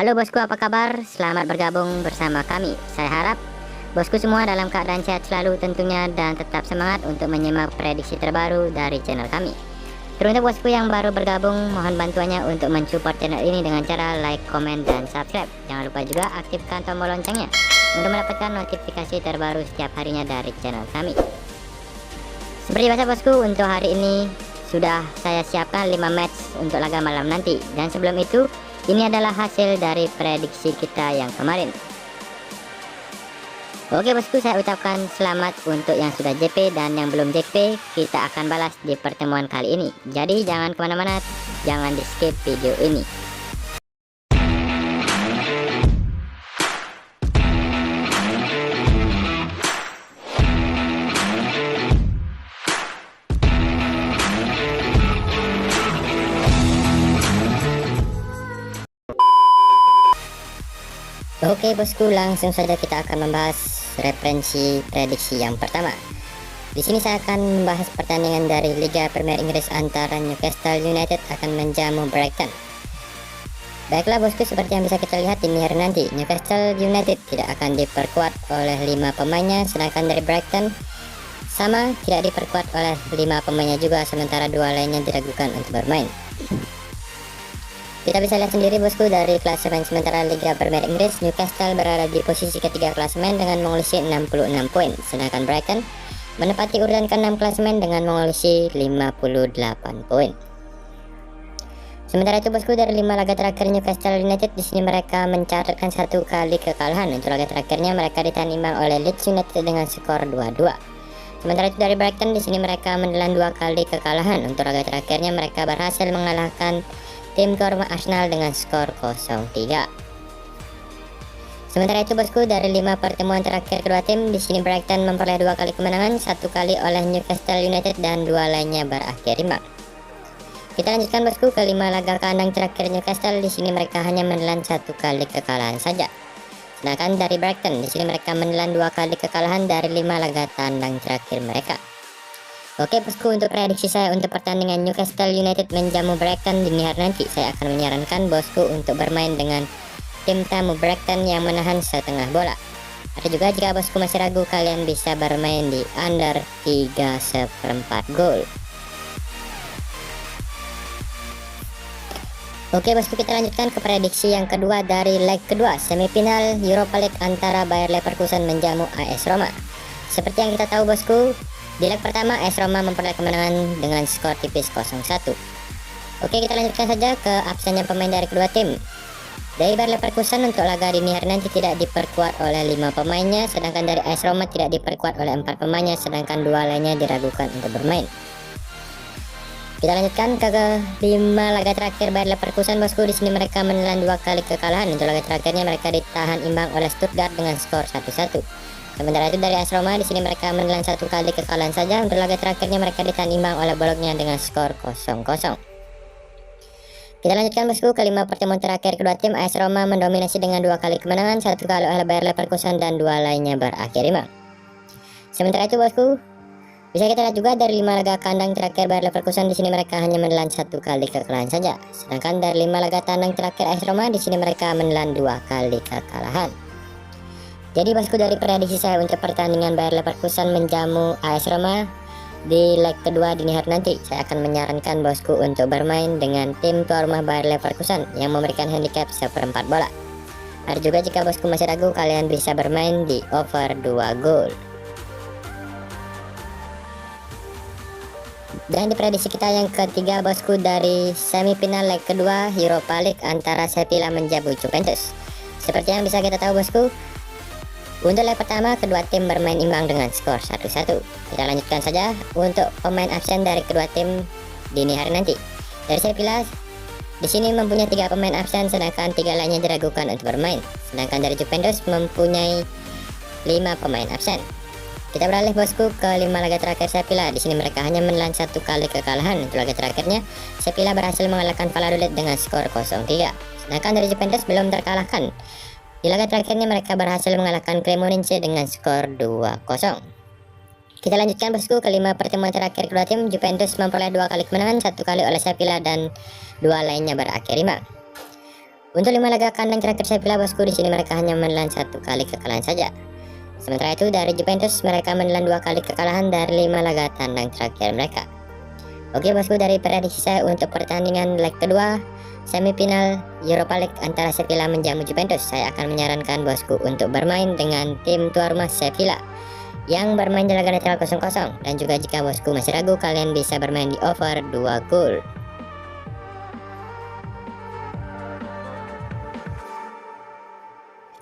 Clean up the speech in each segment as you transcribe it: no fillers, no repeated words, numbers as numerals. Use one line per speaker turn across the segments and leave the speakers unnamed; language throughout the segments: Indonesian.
Halo bosku, apa kabar? Selamat bergabung bersama kami. Saya harap bosku semua dalam keadaan sehat selalu tentunya dan tetap semangat untuk menyimak prediksi terbaru dari channel kami. Teruntuk bosku yang baru bergabung, mohon bantuannya untuk mensupport channel ini dengan cara like, komen, dan subscribe. Jangan lupa juga aktifkan tombol loncengnya untuk mendapatkan notifikasi terbaru setiap harinya dari channel kami. Seperti biasa bosku, untuk hari ini sudah saya siapkan 5 match untuk laga malam nanti. Dan sebelum itu, ini adalah hasil dari prediksi kita yang kemarin. Oke bosku, saya ucapkan selamat untuk yang sudah JP dan yang belum JP. Kita akan balas di pertemuan kali ini. Jadi jangan kemana-mana, jangan di skip video ini. Oke bosku, langsung saja kita akan membahas referensi prediksi yang pertama. Di sini saya akan membahas pertandingan dari Liga Premier Inggris antara Newcastle United akan menjamu Brighton. Baiklah bosku, seperti yang bisa kita lihat ini hari nanti, Newcastle United tidak akan diperkuat oleh 5 pemainnya, sedangkan dari Brighton sama tidak diperkuat oleh 5 pemainnya juga, sementara 2 lainnya diragukan untuk bermain. Kita bisa lihat sendiri bosku dari klasemen sementara Liga Premier Inggris, Newcastle berada di posisi ketiga klasemen dengan mengoleksi 66 poin, sedangkan Brighton menempati urutan ke-6 klasemen dengan mengoleksi 58 poin. Sementara itu bosku, dari 5 laga terakhir Newcastle United, di sini mereka mencatatkan 1 kali kekalahan. Untuk laga terakhirnya mereka ditahan imbang oleh Leeds United dengan skor 2-2. Sementara itu dari Brighton, di sini mereka menelan 2 kali kekalahan. Untuk laga terakhirnya mereka berhasil mengalahkan tim tuan rumah Arsenal dengan skor 0-3. Sementara itu bosku, dari 5 pertemuan terakhir kedua tim, di sini Brighton memperoleh 2 kali kemenangan, 1 kali oleh Newcastle United dan 2 lainnya berakhir imbang. Kita lanjutkan bosku ke 5 laga kandang terakhir Newcastle, di sini mereka hanya menelan 1 kali kekalahan saja. Sedangkan dari Brighton, di sini mereka menelan 2 kali kekalahan dari 5 laga tandang terakhir mereka. Oke bosku, untuk prediksi saya untuk pertandingan Newcastle United menjamu Brighton dini hari nanti, saya akan menyarankan bosku untuk bermain dengan tim tamu Brighton yang menahan setengah bola. Atau juga jika bosku masih ragu, kalian bisa bermain di under 3/4 gol. Oke bosku, kita lanjutkan ke prediksi yang kedua dari leg kedua semifinal Europa League antara Bayer Leverkusen menjamu AS Roma. Seperti yang kita tahu bosku, di leg pertama AS Roma memperoleh kemenangan dengan skor tipis 0-1. Oke, kita lanjutkan saja ke absennya pemain dari kedua tim. Dari Bayer Leverkusen untuk laga dini hari nanti tidak diperkuat oleh 5 pemainnya, sedangkan dari AS Roma tidak diperkuat oleh 4 pemainnya, sedangkan 2 lainnya diragukan untuk bermain. Kita lanjutkan ke 5 laga terakhir Bayer Leverkusen bosku. Di sini mereka menelan 2 kali kekalahan. Untuk laga terakhirnya mereka ditahan imbang oleh Stuttgart dengan skor 1-1. Sementara itu dari AS Roma, di sini mereka menelan 1 kali kekalahan saja. Untuk laga terakhirnya mereka ditahan imbang oleh Bologna dengan skor 0-0. Kita lanjutkan bosku ke 5 pertemuan terakhir kedua tim. AS Roma mendominasi dengan 2 kali kemenangan, 1 kali oleh Bayer Leverkusen dan 2 lainnya berakhir imbang. Sementara itu bosku, bisa kita lihat juga dari 5 laga kandang terakhir Bayer Leverkusen, di sini mereka hanya menelan 1 kali kekalahan saja. Sedangkan dari 5 laga tandang terakhir AS Roma, di sini mereka menelan 2 kali kekalahan. Jadi bosku, dari prediksi saya untuk pertandingan Bayer Leverkusen menjamu AS Roma di leg kedua dini hari nanti, saya akan menyarankan bosku untuk bermain dengan tim tuan rumah Bayer Leverkusen yang memberikan handicap 1/4 bola. Ada juga jika bosku masih ragu, kalian bisa bermain di over 2 gol. Dan di prediksi kita yang ketiga bosku, dari semifinal leg kedua Europa League antara Sevilla menjamu Juventus. Seperti yang bisa kita tahu bosku, untuk leg pertama kedua tim bermain imbang dengan skor 1-1. Kita lanjutkan saja untuk pemain absen dari kedua tim dini hari nanti. Dari Sevilla, di sini mempunyai 3 pemain absen, sedangkan 3 lainnya diragukan untuk bermain. Sedangkan dari Juventus mempunyai 5 pemain absen. Kita beralih bosku ke 5 laga terakhir Sevilla. Di sini mereka hanya menelan 1 kali kekalahan. Untuk laga terakhirnya, Sevilla berhasil mengalahkan Valladolid dengan skor 0-3. Sedangkan dari Juventus belum terkalahkan. Di laga terakhirnya mereka berhasil mengalahkan Cremonese dengan skor 2-0. Kita lanjutkan bosku ke 5 pertemuan terakhir kedua tim. Juventus memperoleh 2 kali kemenangan, 1 kali oleh Sevilla dan 2 lainnya berakhir imbang. Untuk 5 laga kandang terakhir Sevilla bosku, di sini mereka hanya menelan 1 kali kekalahan saja. Sementara itu dari Juventus mereka menelan 2 kali kekalahan dari 5 laga tandang terakhir mereka. Oke bosku, dari prediksi saya untuk pertandingan leg kedua semifinal Europa League antara Sevilla menjamu Juventus, saya akan menyarankan bosku untuk bermain dengan tim tuan rumah Sevilla yang bermain di laga netral 0-0, dan juga jika bosku masih ragu, kalian bisa bermain di over 2 gol.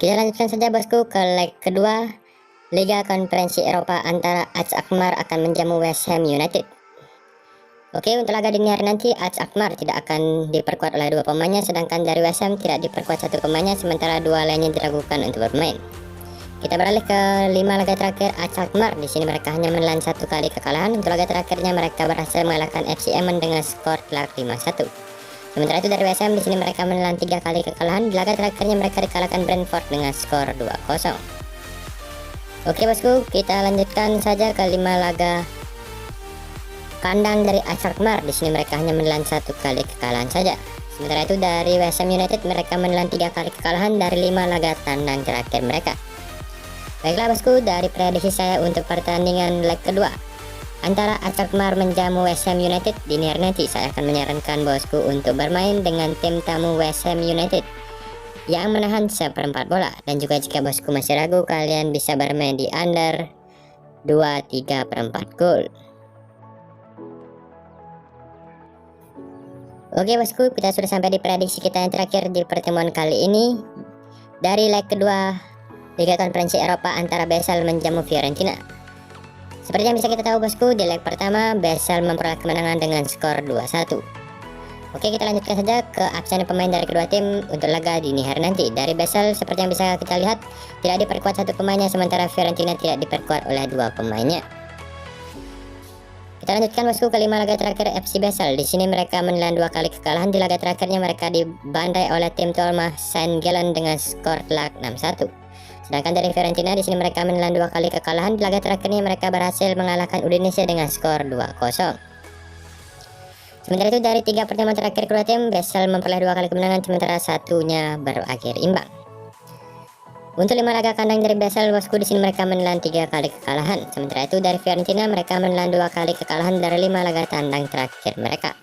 Kita lanjutkan saja bosku ke leg kedua Liga Konferensi Eropa antara AZ Alkmaar akan menjamu West Ham United. Oke, untuk laga dini hari nanti AZ Alkmaar tidak akan diperkuat oleh 2 pemainnya, sedangkan dari West Ham tidak diperkuat 1 pemainnya, sementara 2 lainnya diragukan untuk bermain. Kita beralih ke 5 laga terakhir AZ Alkmaar. Di sini mereka hanya menelan 1 kali kekalahan. Untuk laga terakhirnya mereka berhasil mengalahkan FC Emmen dengan skor telak 5-1. Sementara itu dari West Ham, di sini mereka menelan 3 kali kekalahan. Di laga terakhirnya mereka dikalahkan Brentford dengan skor 2-0. Oke bosku, kita lanjutkan saja ke 5 laga kandang dari AZ Alkmaar. Di sini mereka hanya menelan 1 kali kekalahan saja. Sementara itu dari West Ham United mereka menelan 3 kali kekalahan dari 5 laga tandang terakhir mereka. Baiklah bosku, dari prediksi saya untuk pertandingan leg kedua antara AZ Alkmaar menjamu West Ham United dini hari nanti, saya akan menyarankan bosku untuk bermain dengan tim tamu West Ham United yang menahan 1/4 bola, dan juga jika bosku masih ragu, kalian bisa bermain di under 2/3/4 gol. Oke bosku, kita sudah sampai di prediksi kita yang terakhir di pertemuan kali ini dari leg kedua Liga Konferensi Eropa antara Basel menjamu Fiorentina. Seperti yang bisa kita tahu bosku, di leg pertama Basel memperoleh kemenangan dengan skor 2-1. Oke, kita lanjutkan saja ke absen pemain dari kedua tim untuk laga dini hari nanti. Dari Basel seperti yang bisa kita lihat tidak diperkuat 1 pemainnya, sementara Fiorentina tidak diperkuat oleh 2 pemainnya. Kita lanjutkan bosku ke 5 laga terakhir FC Basel. Di sini mereka menelan 2 kali kekalahan. Di laga terakhirnya mereka dibantai oleh tim tuan rumah St. Gallen dengan skor telak 6-1. Sedangkan dari Fiorentina, di sini mereka menelan 2 kali kekalahan. Di laga terakhirnya mereka berhasil mengalahkan Udinese dengan skor 2-0. Sementara itu dari 3 pertemuan terakhir kedua tim, Basel memperoleh 2 kali kemenangan, sementara satunya berakhir imbang. Untuk 5 laga kandang dari Basel bosku, di sini mereka menelan 3 kali kekalahan. Sementara itu dari Fiorentina mereka menelan 2 kali kekalahan dari 5 laga tandang terakhir mereka.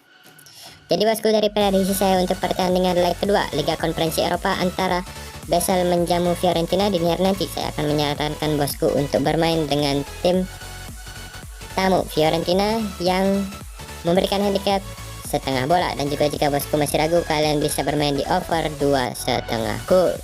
Jadi bosku, dari prediksi saya untuk pertandingan leg kedua Liga Konferensi Eropa antara Basel menjamu Fiorentina dini hari nanti, saya akan menyarankan bosku untuk bermain dengan tim tamu Fiorentina yang memberikan handicap setengah bola, dan juga jika bosku masih ragu, kalian bisa bermain di over 2,5 gol.